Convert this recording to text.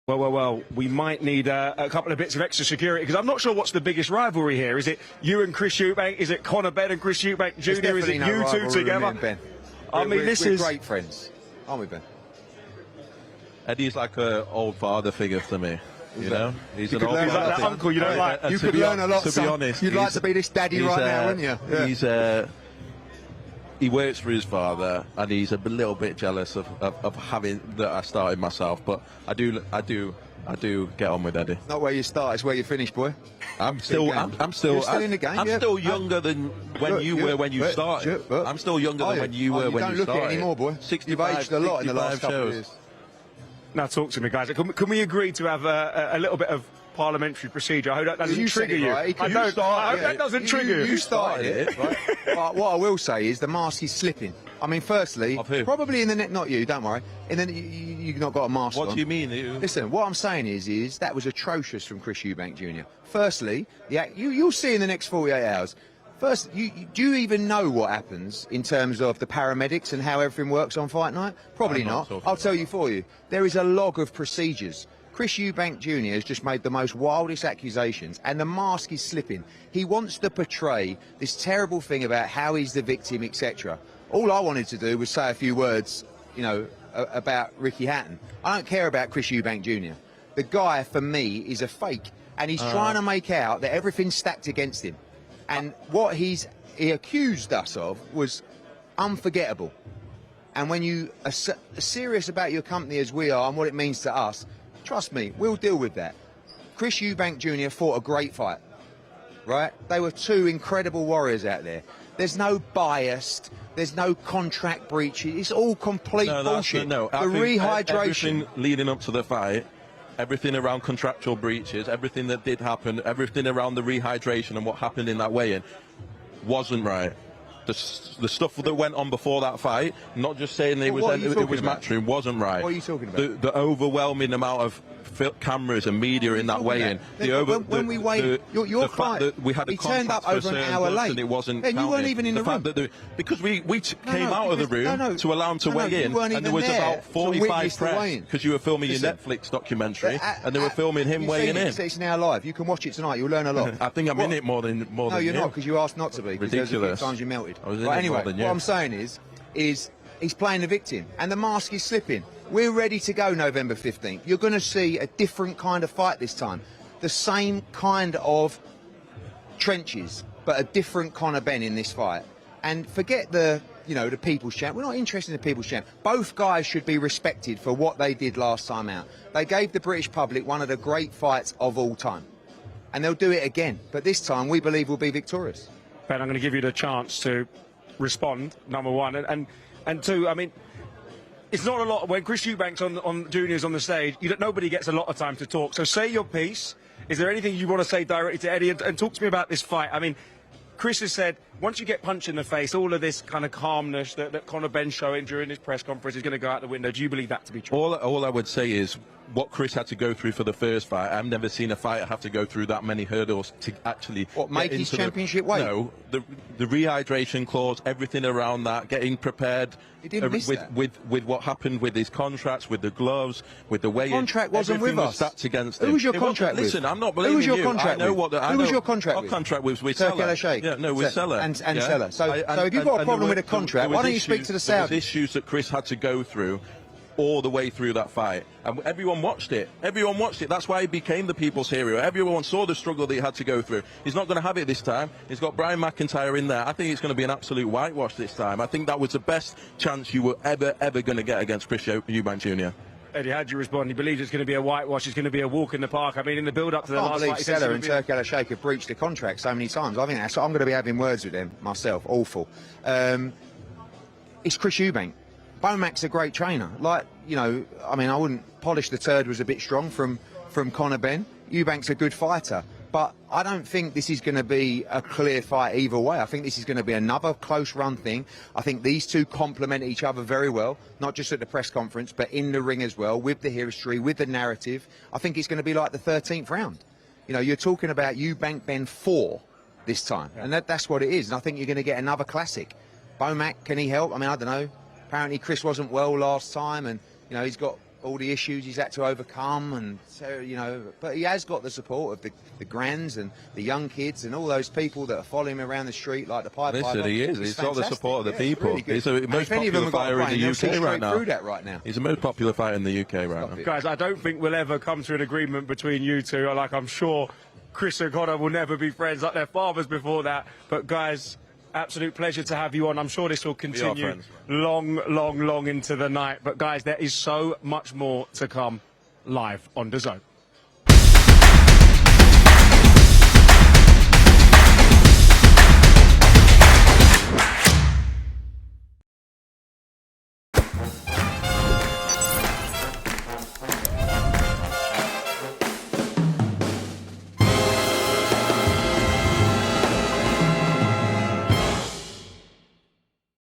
Well, we might need a couple of bits of extra security, because I'm not sure what's the biggest rivalry here. Is it you and Chris Eubank? Is it Conor Benn and Chris Eubank Jr.? Is it you two together? Ben. This we're is great friends, aren't we, Ben? Eddie's like an old father figure to me. You know, he's an old like that father. uncle, you know, like You could learn a lot. To be honest, you'd like to be this daddy right now, wouldn't you? Yeah. He works for his father, and he's a little bit jealous of having that I started myself. But I do get on with Eddie. Not where you start, it's where you finish, boy. I'm still in the game. I'm still younger than when you were when you started. I'm still younger than when you were when you started. You don't look it anymore, boy. You've aged a lot in the last couple of years. Now talk to me, guys. Can we agree to have a little bit of parliamentary procedure? I hope that doesn't trigger you. Right. I hope that doesn't trigger you. You started it, right? But what I will say is the mask is slipping. I mean, firstly, probably in the net, not you, don't worry. And then you've not got a mask on. What do you mean? Listen, what I'm saying is that was atrocious from Chris Eubank Jr. Firstly, you'll see in the next 48 hours. First, do you even know what happens in terms of the paramedics and how everything works on fight night? Probably not. I'll tell you for you. There is a log of procedures. Chris Eubank Jr. has just made the most wildest accusations, and the mask is slipping. He wants to portray this terrible thing about how he's the victim, etc. All I wanted to do was say a few words, you know, about Ricky Hatton. I don't care about Chris Eubank Jr. The guy, for me, is a fake, and he's trying to make out that everything's stacked against him. And what he accused us of was unforgettable. And when you are serious about your company as we are and what it means to us, trust me, we'll deal with that. Chris Eubank Jr. fought a great fight, right? They were two incredible warriors out there. There's no bias, there's no contract breaches. It's all complete bullshit. The rehydration. Everything leading up to the fight, everything around contractual breaches, everything that did happen, everything around the rehydration and what happened in that weigh-in wasn't right. The stuff that went on before that fight, not just saying it was matchroom, wasn't right. What are you talking about? The overwhelming amount of cameras and media in that weigh-in. When we weighed, your client, we had he turned up over an hour late. And it wasn't. Then you weren't even in the room. Because we came out of the room to allow him to weigh in, and there was about 45 press because you were filming your Netflix documentary, and they were filming him weighing in. It's now live. You can watch it tonight. You'll learn a lot. I think I'm in it more than No, you're not, because you asked not to be. Ridiculous. There's a few times you melted. But anyway, what I'm saying is he's playing the victim, and the mask is slipping. We're ready to go November 15th. You're going to see a different kind of fight this time. The same kind of trenches, but a different Conor Benn in this fight. And forget the People's Champ. We're not interested in the People's Champ. Both guys should be respected for what they did last time out. They gave the British public one of the great fights of all time. And they'll do it again. But this time, we believe we'll be victorious. Ben, I'm going to give you the chance to respond, number one. And two, I mean, it's not a lot. When Chris Eubank's on Junior's on the stage, nobody gets a lot of time to talk. So say your piece. Is there anything you want to say directly to Eddie? And talk to me about this fight. I mean, Chris has said, once you get punched in the face, all of this kind of calmness that Conor Benn's showing during his press conference is going to go out the window. Do you believe that to be true? All I would say is what Chris had to go through for the first fight. I've never seen a fighter have to go through that many hurdles to actually make his championship weight. No, the rehydration clause, everything around that, getting prepared. He didn't miss that. With what happened with his contracts, with the gloves, with the weigh-in. Contract wasn't with us. Was stacked against him. Who was your contract with? Listen, I'm not believing you. Who was your contract with? Who was your contract with? Our contract was with Seller. Yeah, no, with Seller. And Seller. So if you've got a problem with a contract, why don't you speak to the Saudis? There was issues that Chris had to go through all the way through that fight, and everyone watched it. Everyone watched it. That's why he became the people's hero. Everyone saw the struggle that he had to go through. He's not going to have it this time. He's got Brian McIntyre in there. I think it's going to be an absolute whitewash this time. I think that was the best chance you were ever going to get against Chris Eubank Jr. Eddie, how do you respond? He believes it's going to be a whitewash, it's going to be a walk in the park. I mean, in the build-up to the last fight... Seller and Turk Al-Sheikh have breached the contract so many times. I think I'm going to be having words with them myself. Awful. It's Chris Eubank. Bomac's a great trainer. I mean, I wouldn't polish the turd was a bit strong from Conor Benn. Eubank's a good fighter. But I don't think this is going to be a clear fight either way. I think this is going to be another close-run thing. I think these two complement each other very well, not just at the press conference, but in the ring as well, with the history, with the narrative. I think it's going to be like the 13th round. You're talking about Eubank Benn 4 this time, and that's what it is. And I think you're going to get another classic. Bomac, can he help? I mean, I don't know. Apparently Chris wasn't well last time, and he's got all the issues he's had to overcome, and so, you know, but he has got the support of the grands and the young kids and all those people that are following him around the street like the Pied Piper. Listen, he is. It's He's got the fantastic. support of the Yeah, it's people. really good. He's the And most if any of them popular have got a fighter in brain, the they'll see UK straight right now. through that right now. He's the most popular fighter in the UK right now. Guys, I don't think we'll ever come to an agreement between you two. Like, I'm sure Chris and Conor will never be friends like their fathers before that. But, guys, absolute pleasure to have you on. I'm sure this will continue friends. long into the night. But, guys, there is so much more to come live on Dazn.